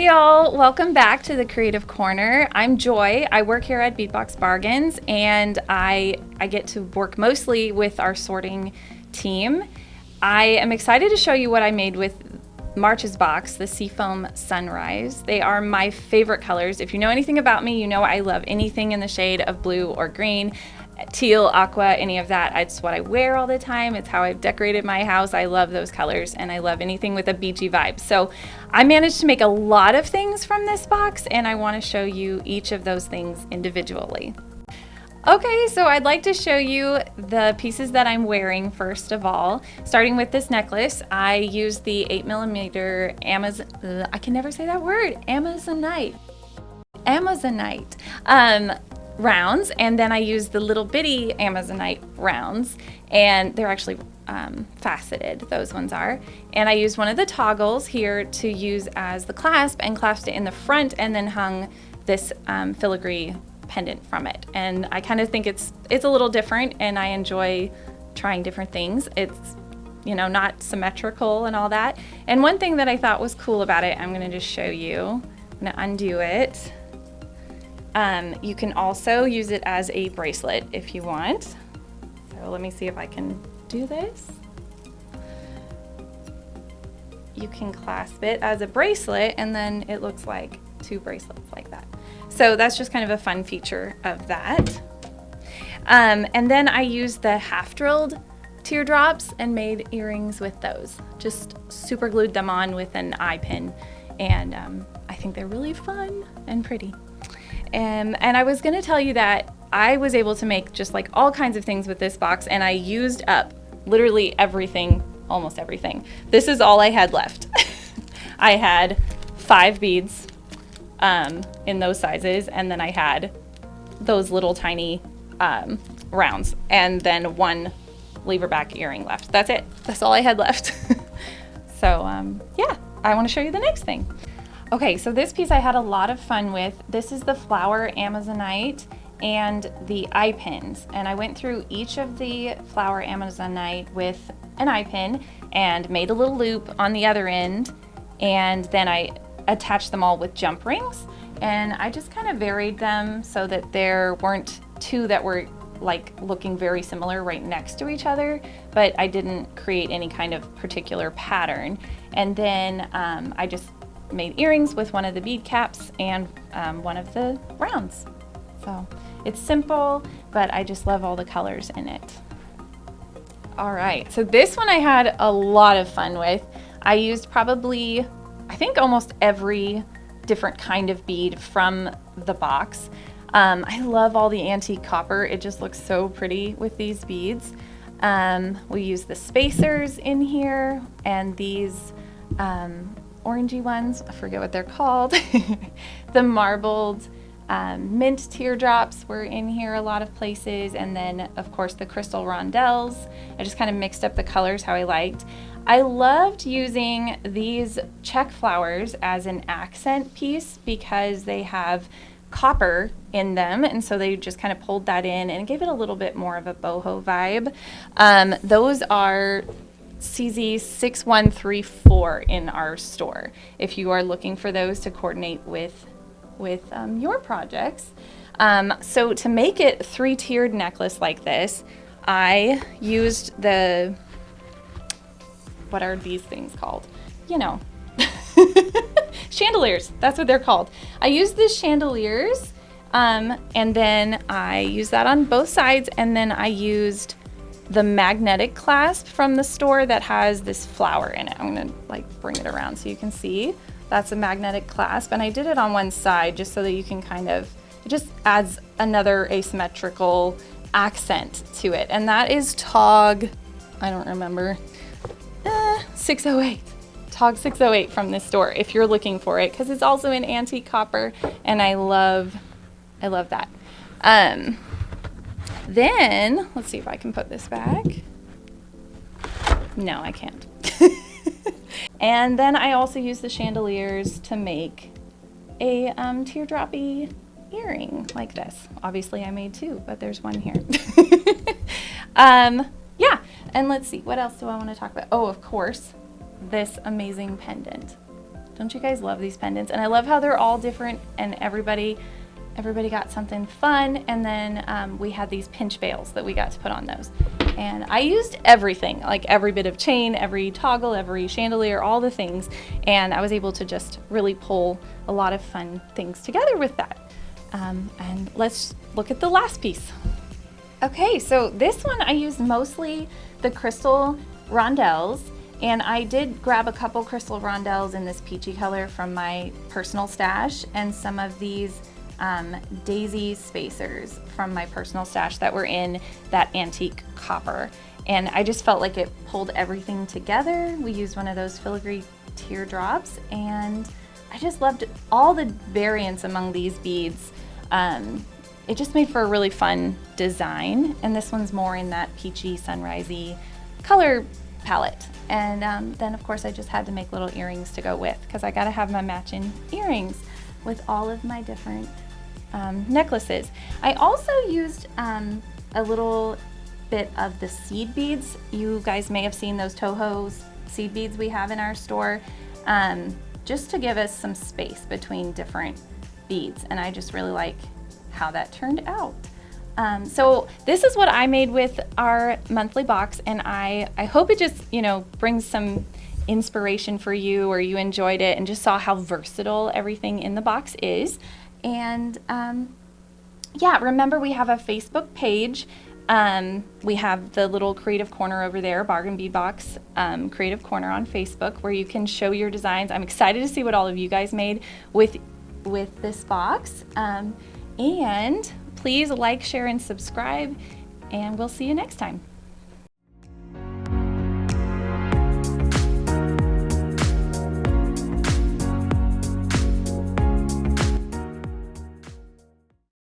Hey y'all, welcome back to the Creative Corner. I'm Joy. I work here at Beadbox Bargains, and I get to work mostly with our sorting team. I am excited to show you what I made with March's box, the Seafoam Sunrise. They are my favorite colors. If you know anything about me, you know I love anything in the shade of blue or green, teal, aqua, any of that. It's what I wear all the time. It's how I've decorated my house. I love those colors, and I love anything with a beachy vibe. So I managed to make a lot of things from this box, and I want to show you each of those things individually. Okay, so I'd like to show you the pieces that I'm wearing first of all. Starting with this necklace, I used the 8mm I can never say that word, Amazonite rounds, and then I used the little bitty Amazonite rounds, and they're actually faceted, those ones are. And I used one of the toggles here to use as the clasp, and clasped it in the front, and then hung this filigree pendant from it. And I kind of think it's a little different, and I enjoy trying different things. It's, you know, not symmetrical and all that. And one thing that I thought was cool about it, I'm gonna just show you. I'm gonna undo it. You can also use it as a bracelet if you want. So let me see if I can do this. You can clasp it as a bracelet, and then it looks like two bracelets like that. So that's just kind of a fun feature of that. And then I used the half drilled teardrops and made earrings with those. Just super glued them on with an eye pin, and I think they're really fun and pretty. And I was gonna tell you that I was able to make just like all kinds of things with this box, and I used up literally everything, almost everything. This is all I had left. I had 5 beads in those sizes, and then I had those little tiny rounds, and then 1 lever back earring left. That's it. That's all I had left. So yeah, I want to show you the next thing. Okay, so this piece I had a lot of fun with. This is the flower Amazonite and the eye pins. And I went through each of the flower Amazonite with an eye pin and made a little loop on the other end. And then I attached them all with jump rings. And I just kind of varied them so that there weren't 2 that were like looking very similar right next to each other, but I didn't create any kind of particular pattern. And then I just made earrings with one of the bead caps and one of the rounds. So it's simple, but I just love all the colors in it. All right, so this one I had a lot of fun with. I used probably, I think almost every different kind of bead from the box. I love all the antique copper. It just looks so pretty with these beads. We use the spacers in here, and these orangey ones, I forget what they're called. The marbled mint teardrops were in here a lot of places, and then of course the crystal rondelles. I just kind of mixed up the colors how I liked. I loved using these check flowers as an accent piece because they have copper in them, and so they just kind of pulled that in and gave it a little bit more of a boho vibe. Those are CZ6134 in our store if you are looking for those to coordinate with your projects. So to make it 3-tiered necklace like this, I used the, what are these things called? You know, chandeliers, that's what they're called. I used the chandeliers, and then I used that on both sides, and then I used the magnetic clasp from the store that has this flower in it. I'm gonna like bring it around so you can see. That's a magnetic clasp, and I did it on one side just so that you can kind of, it just adds another asymmetrical accent to it. And that is TOG, I don't remember, 608. TOG 608 from this store if you're looking for it, because it's also in antique copper, and I love that. Then, let's see if I can put this back. No, I can't. And then I also use the chandeliers to make a teardroppy earring like this. Obviously I made 2, but there's one here. Yeah, and let's see, what else do I want to talk about? Oh, of course, this amazing pendant. Don't you guys love these pendants? And I love how they're all different and everybody got something fun. And then we had these pinch veils that we got to put on those. And I used everything, like every bit of chain, every toggle, every chandelier, all the things. And I was able to just really pull a lot of fun things together with that. And let's look at the last piece. Okay, so this one I used mostly the crystal rondelles, and I did grab a couple crystal rondelles in this peachy color from my personal stash and some of these daisy spacers from my personal stash that were in that antique copper. And I just felt like it pulled everything together. We used one of those filigree teardrops, and I just loved all the variants among these beads. It just made for a really fun design, and this one's more in that peachy, sunrisey color palette. And then of course I just had to make little earrings to go with, because I gotta have my matching earrings with all of my different necklaces. I also used a little bit of the seed beads. You guys may have seen those Boho seed beads we have in our store, just to give us some space between different beads, and I just really like how that turned out. So this is what I made with our monthly box, and I hope it just, you know, brings some inspiration for you, or you enjoyed it and just saw how versatile everything in the box is. And yeah, remember we have a Facebook page. We have the little creative corner over there, Bargain Bead Box creative corner on Facebook, where you can show your designs. I'm excited to see what all of you guys made with this box. And please like, share, and subscribe, and we'll see you next time.